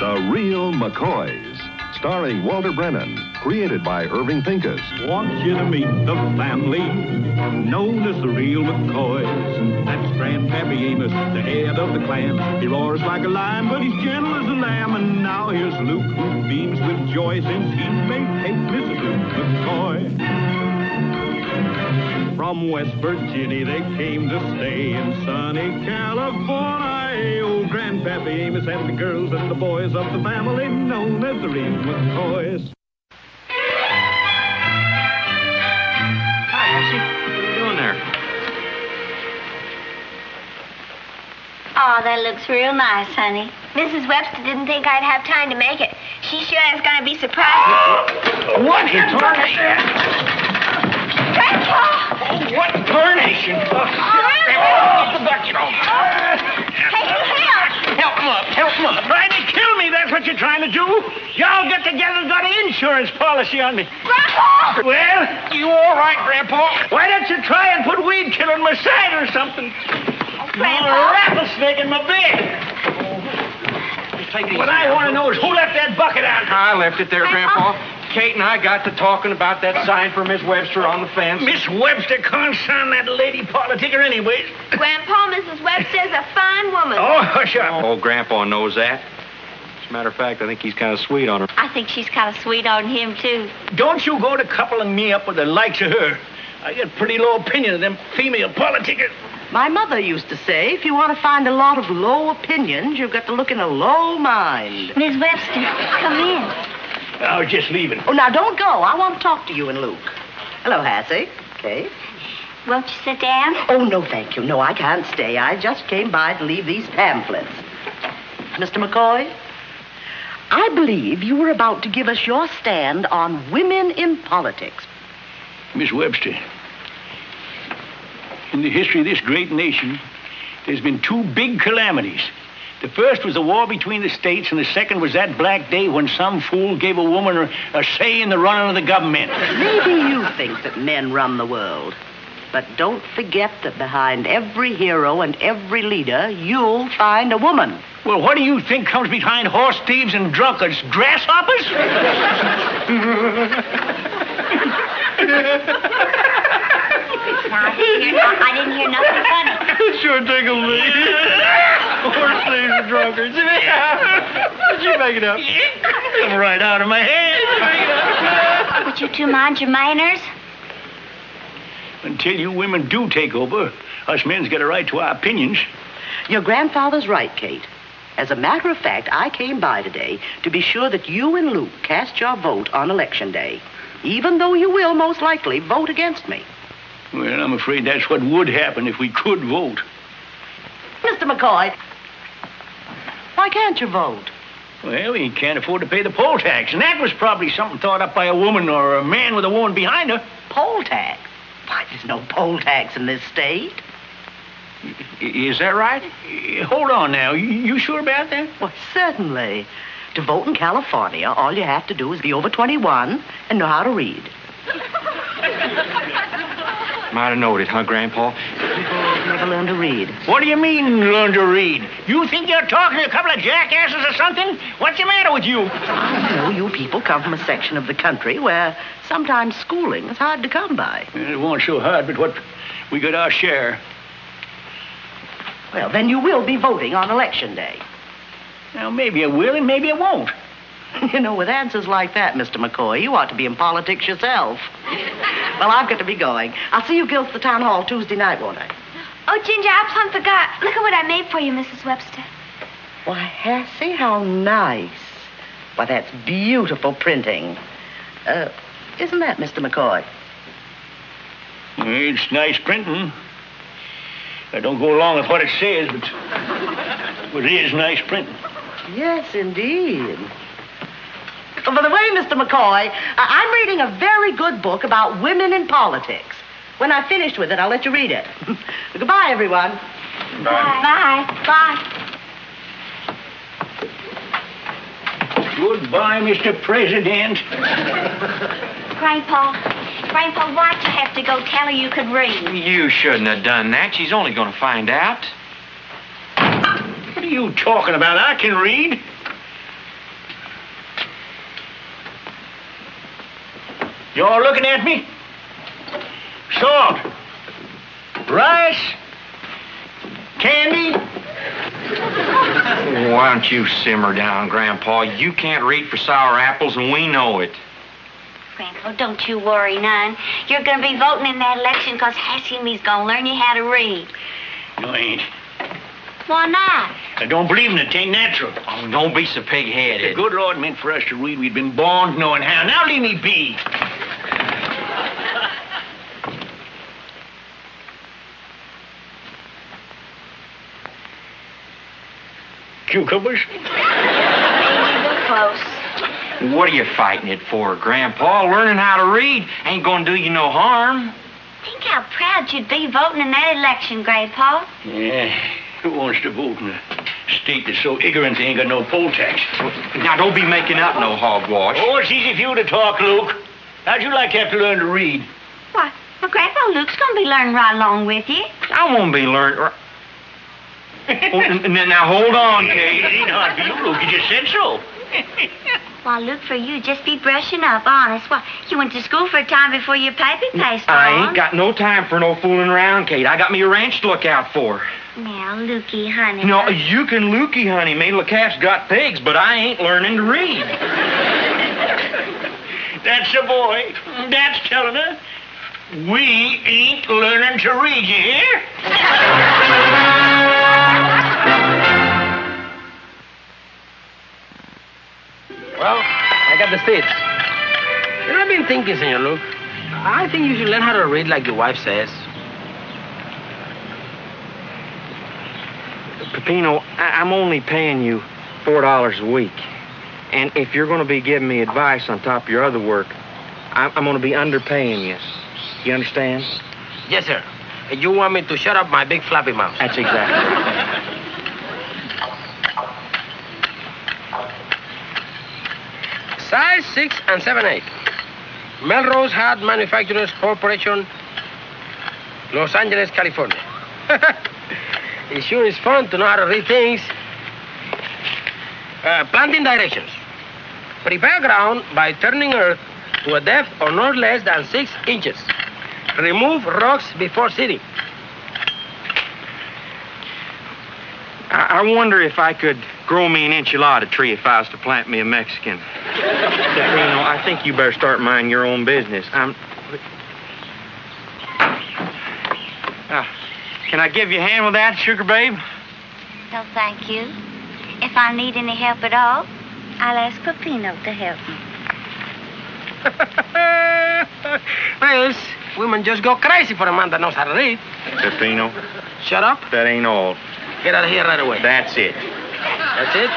The Real McCoys, starring Walter Brennan, created by Irving Pincus. Want you to meet the family known as the Real McCoys. That's Grandpappy Amos, the head of the clan. He roars like a lion, but he's gentle as a lamb. And now here's Luke, who beams with joy since he's made Kate Mrs. Luke McCoy. From West Virginia they came to stay in sunny California. Old Grandpappy Amos and the girls and the boys of the family known as the Real McCoys. Hi, Ashley. What are you doing there? Oh, that looks real nice, honey. Mrs. Webster didn't think I'd have time to make it. She sure is going to be surprised. What in tarnation? Grandpa! What tarnation? Off the bucket. Hey, help! Help him up. Help him up. Trying to kill me, that's what you're trying to do? Y'all get together and got an insurance policy on me. Grandpa! Well, You all right, Grandpa? why don't you try and put weed killer in my side or something? Grandpa. A rattlesnake in my bed. What I want to know is who left that bucket out there? I left it there, Grandpa. Grandpa. Kate and I got to talking about that sign for Miss Webster on the fence. Miss Webster can't sign that lady politicker anyways. Grandpa, Mrs. Webster's a fine woman. Oh, hush up. Oh, Grandpa knows that. As a matter of fact, I think he's kind of sweet on her. I think she's kind of sweet on him, too. Don't you go to coupling me up with the likes of her. I get pretty low opinion of them female politicians. My mother used to say, if you want to find a lot of low opinions, you've got to look in a low mind. Miss Webster, come in. I was just leaving. Oh, now don't go. I want to talk to you and Luke. Hello, Hassie. Kate. Won't you sit down? Oh, no, thank you. No, I can't stay. I just came by to leave these pamphlets. Mr. McCoy, I believe you were about to give us your stand on women in politics. Miss Webster, in the history of this great nation, there's been two big calamities. The first was the war between the states, and the second was that black day when some fool gave a woman a say in the running of the government. Maybe you think that men run the world. But don't forget that behind every hero and every leader, you'll find a woman. Well, what do you think comes behind horse thieves and drunkards? Grasshoppers? Now, I didn't hear nothing funny. It sure tickled me. Horse thieves and drunkards. Did you make it up? Come right out of my head. Would you two mind your manners? Until you women do take over, us men's got a right to our opinions. Your grandfather's right, Kate. As a matter of fact, I came by today to be sure that you and Luke cast your vote on Election Day, even though you will most likely vote against me. Well, I'm afraid that's what would happen if we could vote. Mr. McCoy, why can't you vote? Well, we can't afford to pay the poll tax, and that was probably something thought up by a woman or a man with a woman behind her. Poll tax? Why, there's no poll tax in this state. Is that right? Hold on now. You sure about that? Well, certainly. To vote in California, all you have to do is be over 21 and know how to read. Might have noted, huh, Grandpa? People never learn to read. What do you mean, learn to read? You think you're talking to a couple of jackasses or something? What's the matter with you? I know you people come from a section of the country where sometimes schooling is hard to come by. It won't so hard, but what we got our share. Well, then you will be voting on Election Day. Now, maybe I will and maybe I won't. You know, with answers like that, Mr. McCoy, you ought to be in politics yourself. Well, I've got to be going. I'll see you girls at the town hall Tuesday night, won't I? Oh, Ginger, I plumb forgot. Look at what I made for you, Mrs. Webster. Why, Hassie, how nice. Why, that's beautiful printing. Isn't that, Mr. McCoy? It's nice printing. I don't go along with what it says, but it is nice printing. Yes, indeed. Oh, by the way, Mr. McCoy, I'm reading a very good book about women in politics. When I've finished with it, I'll let you read it. Goodbye, everyone. Bye. Bye. Goodbye, Mr. President. Grandpa, why'd you have to go tell her you could read? You shouldn't have done that. She's only going to find out. What are you talking about? I can read. You all looking at me? Salt. Rice. Candy. Why don't you simmer down, Grandpa? You can't read for sour apples, and we know it. Grandpa, don't you worry none. You're going to be voting in that election because Hassie and me's going to learn you how to read. You ain't. Why not? I don't believe in it. It ain't natural. Oh, don't be so The pig-headed. good Lord meant for us to read. We'd been born knowing how. Now leave me be. Cucumbers? Close. What are you fighting it for, Grandpa? Learning how to read ain't gonna do you no harm. Think how proud you'd be voting in that election, Grandpa. Yeah. Who wants to vote in a state that's so ignorant they ain't got no poll tax? Now, don't be making up no hogwash. Oh, it's easy for you to talk, Luke. How'd you like to have to learn to read? Why, well, Grandpa Luke's going to be learning right along with you. I won't be learning. Now, hold on, Kate. It ain't hard for you, Luke. You just said so. Why, Luke, for you, just be brushing up, honest. Why, you went to school for a time before your paper passed on. I ain't got no time for no fooling around, Kate. I got me a ranch to look out for. Now, Lukey, honey. No, you can looky, honey. Me, the cat's got pigs, but I ain't learning to read. That's a boy. That's telling her. We ain't learning to read, you hear? Well, I got the states. You know, I've been thinking, Senor Luke. I think you should learn how to read like your wife says. Peppino, I'm only paying you $4 a week. And if you're going to be giving me advice on top of your other work, I'm going to be underpaying you. You understand? Yes, sir. You want me to shut up my big flappy mouth? That's exactly. Size 6 and 7/8. Melrose Hat Manufacturers Corporation, Los Angeles, California. It sure is fun to know how to read things. Planting directions. Prepare ground by turning earth to a depth of not less than 6 inches. Remove rocks before seeding. I wonder if I could grow me an enchilada tree if I was to plant me a Mexican. Peppino, I think you better start minding your own business. Can I give you a hand with that, sugar babe? No, thank you. If I need any help at all, I'll ask Peppino to help me. Well, women just go crazy for a man that knows how to read. Peppino, Shut up. that ain't all. Get out of here right away. That's it. That's it?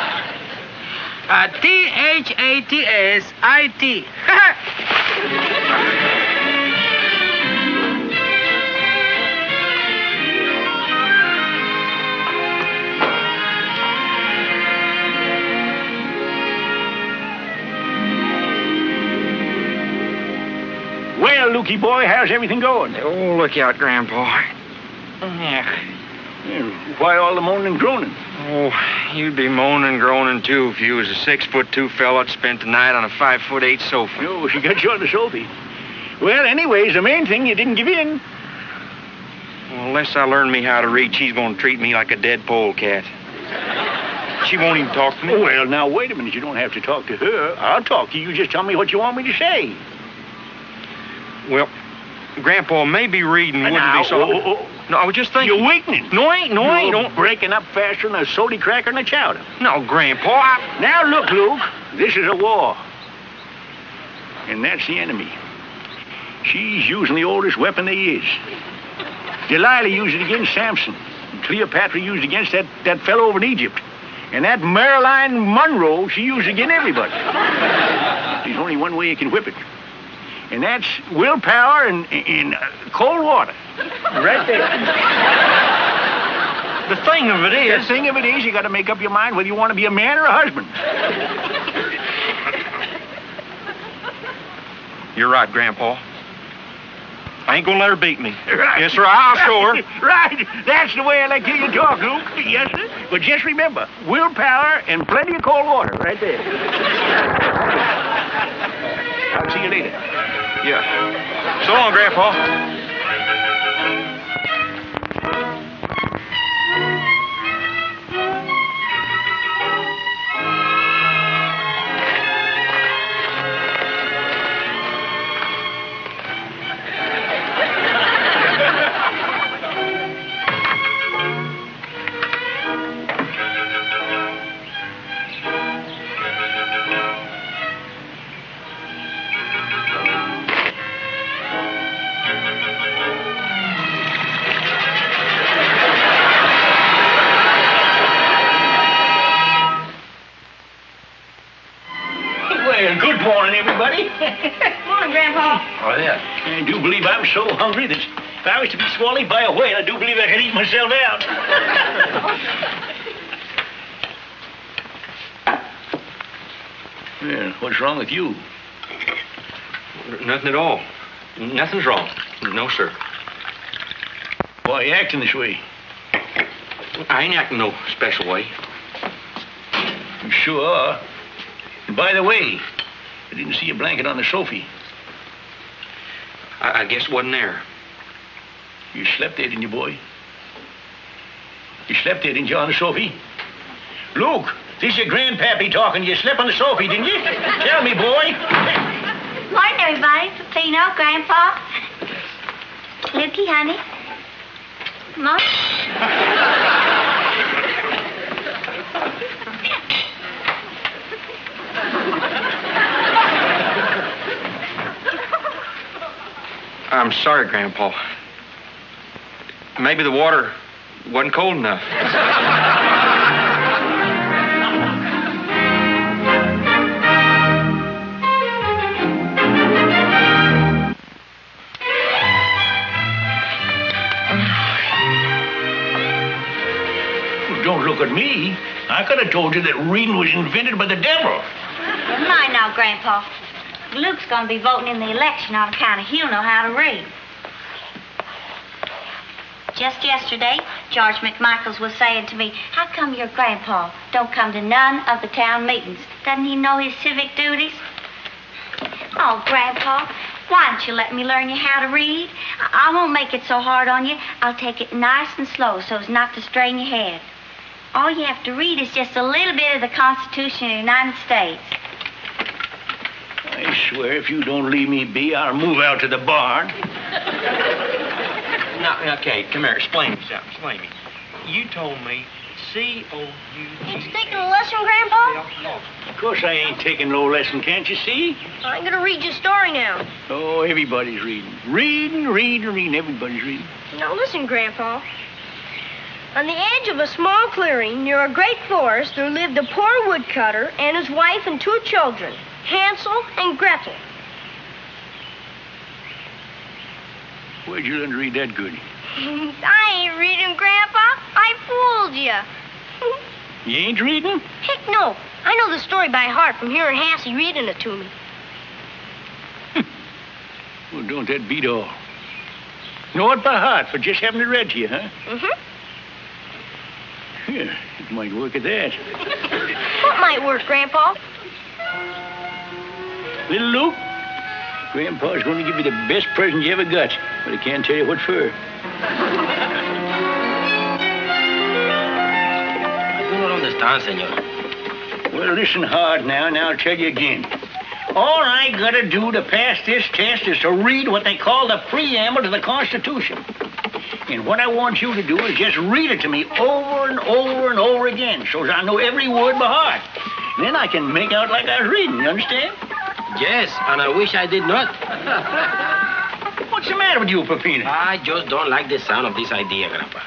THATSIT. Well, Lukey boy, how's everything going? Oh, look out, Grandpa. Yeah. Why all the moaning and groaning? Oh, you'd be moaning and groaning, too, if you was a 6'2" fella that spent the night on a 5'8" sofa. Oh, she got you on the soapy. Well, anyways, the main thing, you didn't give in. Well, unless I learn me how to read, she's going to treat me like a dead polecat. She won't even talk to me. Well, now, wait a minute. You don't have to talk to her. I'll talk to you. You just tell me what you want me to say. Well, Grandpa, maybe reading wouldn't be so... No, I was just thinking... You're weakening. No, I ain't. You're breaking up faster than a sody cracker in a chowder. No, Grandpa, Now, look, Luke. This is a war. And that's the enemy. She's using the oldest weapon there is. Delilah used it against Samson. And Cleopatra used it against that fellow over in Egypt. And that Marilyn Monroe, she used it against everybody. There's only one way you can whip it. And that's willpower and cold water. Right there. the thing of it is... The thing of it is, you got to make up your mind whether you want to be a man or a husband. You're right, Grandpa. I ain't gonna let her beat me. Right. Yes, sir, I'll show her. Right. That's the way I like to hear you talk, Luke. Yes, sir. But just remember, willpower and plenty of cold water right there. I'll see you later. Yeah. So long, Grandpa. Well, good morning, everybody. Morning, Grandpa. Oh, yeah. I do believe I'm so hungry that if I was to be swallowed by a whale, I do believe I could eat myself out. Well, what's wrong with you? Nothing at all. Nothing's wrong. No, sir. Why are you acting this way? I ain't acting no special way. You sure are. And by the way, I didn't see a blanket on the sofa. I guess it wasn't there. You slept there, didn't you, boy? You slept there, didn't you, on the sofa? Luke, this is your grandpappy talking. You slept on the sofa, didn't you? Tell me, boy. Morning, everybody. Pepino, Grandpa. Lukey, honey. Mom. I'm sorry, Grandpa. Maybe the water wasn't cold enough. Don't look at me. I could have told you that reading was invented by the devil. Never mind now, Grandpa. Luke's going to be voting in the election on account of he'll know how to read. Just yesterday, George McMichaels was saying to me, how come your grandpa don't come to none of the town meetings? Doesn't he know his civic duties? Oh, Grandpa, why don't you let me learn you how to read? I won't make it so hard on you. I'll take it nice and slow so as not to strain your head. All you have to read is just a little bit of the Constitution of the United States. I swear, if you don't leave me be, I'll move out to the barn. Now, okay, come here. Explain yourself. Explain me. You told me C-O-U... Ain't you taking a lesson, Grandpa? Of course I ain't taking no lesson, can't you see? I'm going to read you a story now. Oh, everybody's reading. Reading. Everybody's reading. Now listen, Grandpa. On the edge of a small clearing near a great forest, there lived a poor woodcutter and his wife and 2 children, Hansel and Gretel. Where'd you learn to read that good? I ain't reading, Grandpa. I fooled you. You ain't reading? Heck no. I know the story by heart from hearing Hansie reading it to me. Well, don't that beat all? Know it by heart for just having it read to you, huh? Mm-hmm. Yeah, it might work at that. What might work, Grandpa? Little Luke, Grandpa's going to give you the best present you ever got, but I can't tell you what for. I do not understand, senor. Well, listen hard now, and I'll tell you again. All I gotta do to pass this test is to read what they call the preamble to the Constitution. And what I want you to do is just read it to me over and over and over again, so I know every word by heart. Then I can make out like I was reading, you understand? Yes, and I wish I did not. What's the matter with you, Peppino? I just don't like the sound of this idea, Grandpa.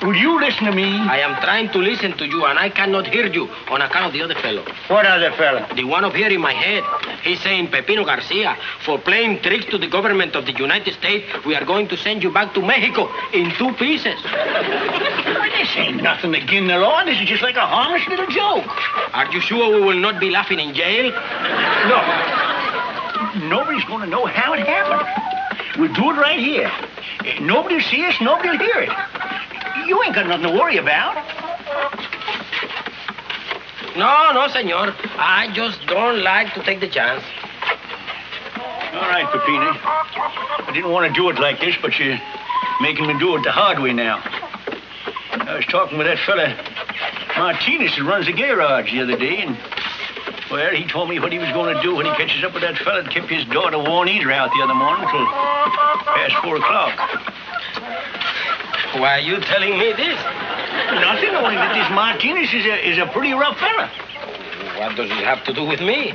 Will you listen to me? I am trying to listen to you, and I cannot hear you on account of the other fellow. What other fella? The one up here in my head. He's saying, Pepino Garcia, for playing tricks to the government of the United States, we are going to send you back to Mexico in 2 pieces. This ain't nothing against the law. This is just like a harmless little joke. Are you sure we will not be laughing in jail? No. Nobody's going to know how it happened. We'll do it right here. Nobody'll see us, nobody'll hear it. You ain't got nothing to worry about. No, senor. I just don't like to take the chance. All right, Peppino. I didn't want to do it like this, but you're making me do it the hard way now. I was talking with that fella, Martinez, that runs the garage the other day, and, well, he told me what he was going to do when he catches up with that fella that kept his daughter Juanita out the other morning till past 4 o'clock. Why are you telling me this? Nothing, only that this Martinez is a pretty rough fella. What does it have to do with me?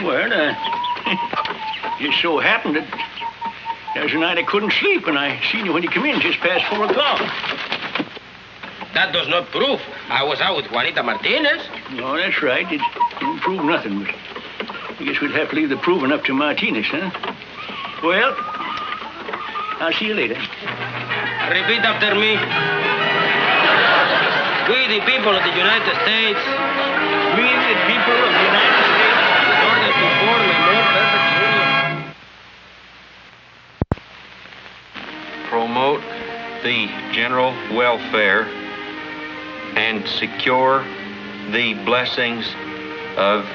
Well, just so happened that there's a night I couldn't sleep, and I seen you when you come in just past 4 o'clock. That does not prove I was out with Juanita Martinez. No, that's right. It didn't prove nothing, but I guess we'd have to leave the proving up to Martinez, huh? Well, I'll see you later. Repeat after me. We, the people of the United States, We, the people of the United States, in order to form a more perfect union, Promote the general welfare and secure the blessings of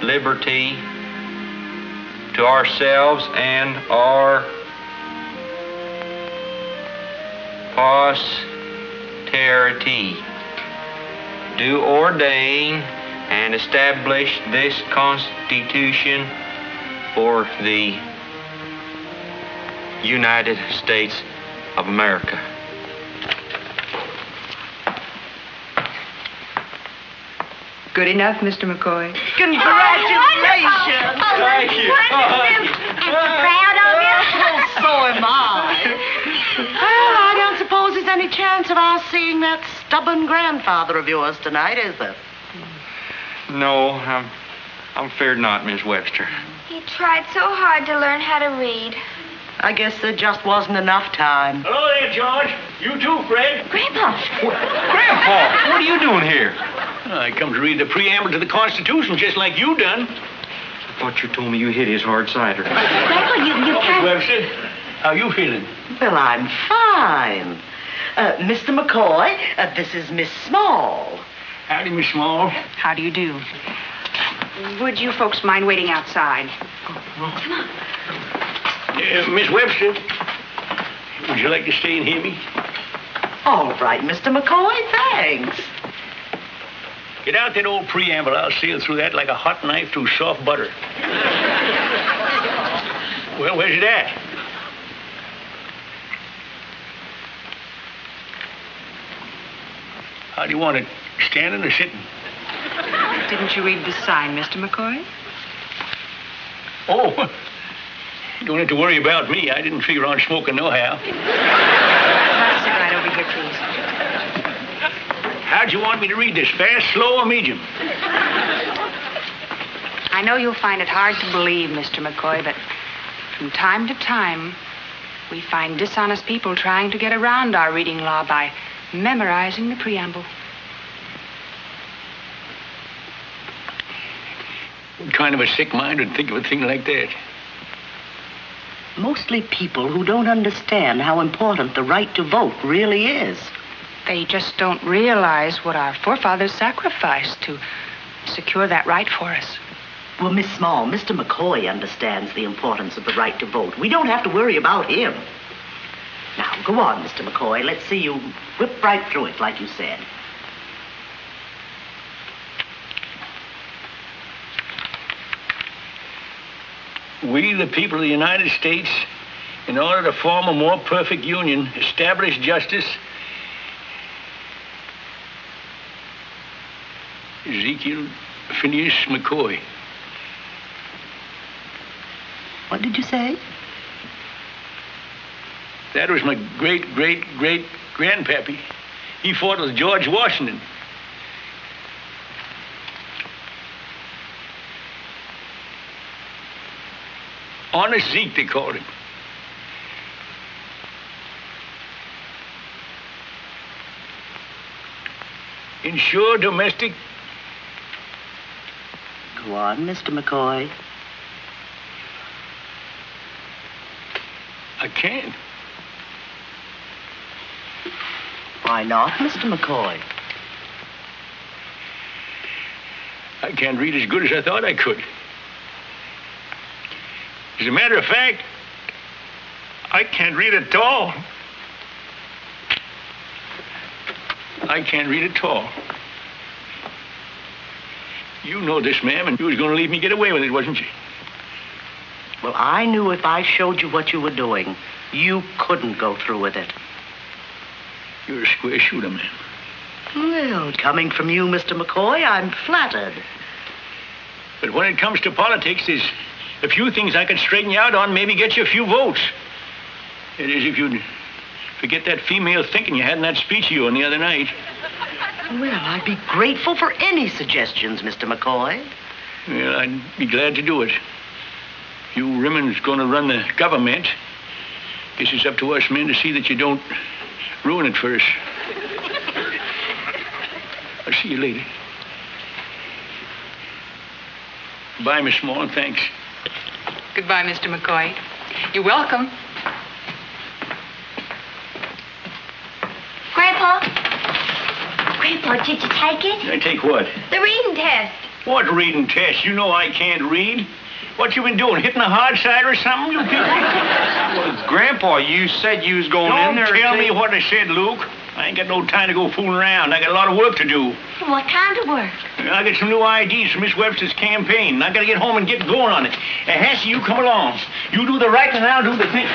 liberty to ourselves and our posterity. Do ordain and establish this Constitution for the United States of America. Good enough, Mr. McCoy. Congratulations! Thank you. Proud of you? So am I. Well, I don't suppose there's any chance of our seeing that stubborn grandfather of yours tonight, is there? No, I'm feared not, Miss Webster. He tried so hard to learn how to read. I guess there just wasn't enough time. Hello there, George. You too, Fred. Grandpa. Grandpa, what are you doing here? I come to read the preamble to the Constitution just like you done. I thought you told me you hit his hard cider. Grandpa, you can't... Webster, how you feeling? Well, I'm fine. Mr. McCoy, this is Miss Small. Howdy, Miss Small. How do you do? Would you folks mind waiting outside? Miss Webster, would you like to stay and hear me? All right, Mr. McCoy, thanks. Get out that old preamble. I'll sail through that like a hot knife through soft butter. Well, where's it at? How do you want it? Standing or sitting? Didn't you read the sign, Mr. McCoy? Oh, you don't have to worry about me. I didn't figure on smoking nohow. Sit right over here, please. How'd you want me to read this? Fast, slow, or medium? I know you'll find it hard to believe, Mr. McCoy, but from time to time, we find dishonest people trying to get around our reading law by memorizing the preamble. What kind of a sick mind would think of a thing like that? Mostly people who don't understand how important the right to vote really is. They just don't realize what our forefathers sacrificed to secure that right for us. Well, Miss Small, Mr. McCoy understands the importance of the right to vote. We don't have to worry about him. Now, go on, Mr. McCoy. Let's see you whip right through it, like you said. We, the people of the United States, in order to form a more perfect union, establish justice. Ezekiel Phineas McCoy. What did you say? That was my great-great-great-grandpappy. He fought with George Washington. Honest Zeke, they called him. Ensure domestic... Go on, Mr. McCoy. I can't. Why not, Mr. McCoy? I can't read as good as I thought I could. As a matter of fact, I can't read at all. I can't read at all. You know this, ma'am, and you was going to leave me get away with it, wasn't you? Well, I knew if I showed you what you were doing, you couldn't go through with it. You're a square shooter, ma'am. Well, coming from you, Mr. McCoy, I'm flattered. But when it comes to politics, there's a few things I could straighten you out on, maybe get you a few votes. That is, if you'd forget that female thinking you had in that speech of yours the other night. Well, I'd be grateful for any suggestions, Mr. McCoy. Well, I'd be glad to do it. If you women's going to run the government, guess it's up to us men to see that you don't ruin it for us. I'll see you later. Goodbye, Miss Small, and thanks. Goodbye, Mr. McCoy. You're welcome. Grandpa, did you take it? I take what? The reading test. What reading test? You know I can't read. What you been doing, hitting a hard side or something, you people? Well, Grandpa, you said you was going in there. Don't tell me what I said, Luke. I ain't got no time to go fooling around. I got a lot of work to do. What kind of work? I got some new IDs for Miss Webster's campaign. I got to get home and get going on it. Hassie, you come along. You do the right and I'll do the thing.